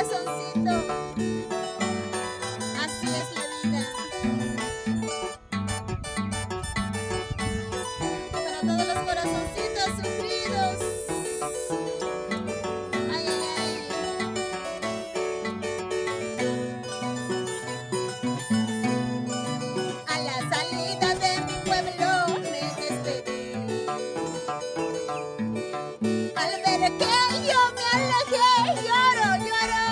corazoncito. Así es la vida. Para todos los corazoncitos sufridos. Ay, ay, ay. A la salida de mi pueblo me despedí. Al ver que yo me alejé, lloro, lloro.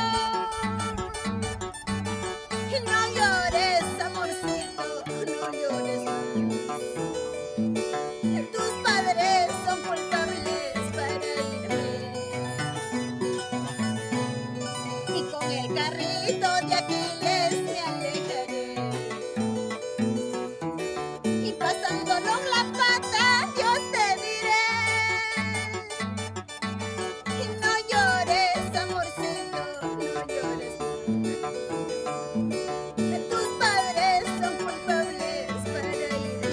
Y no llores, amorcito, no llores más. Tus padres son culpables para irme. Y con el carrito de Aquiles me alejaré. Y pasándolo la pata, Dios te diré. Y no llores, amorcito, no llores. Tus padres son culpables para irme.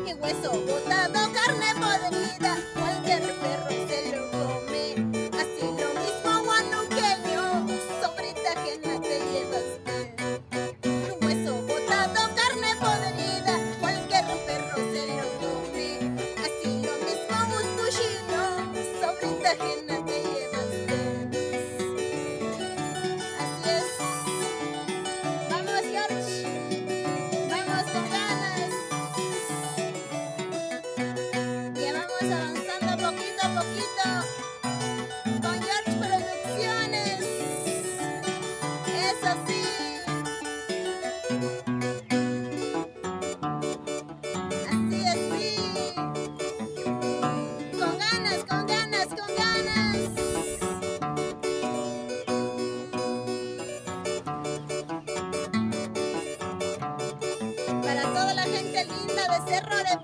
Y hueso botado, carne podrida, cualquier perro se lo come. Así lo mismo guanuqueño, sombrita ajena te llevaste. Un hueso botado, carne podrida, cualquier perro se lo come. Así lo mismo un puchino, sombrita ajena te llevaste. Así es. Vamos, George. Vamos con ganas. Ya vamos avanzando poquito a poquito con George Producciones. Eso sí. Así, así. Con ganas, con ganas, con ganas. Para toda la gente linda de Cerro de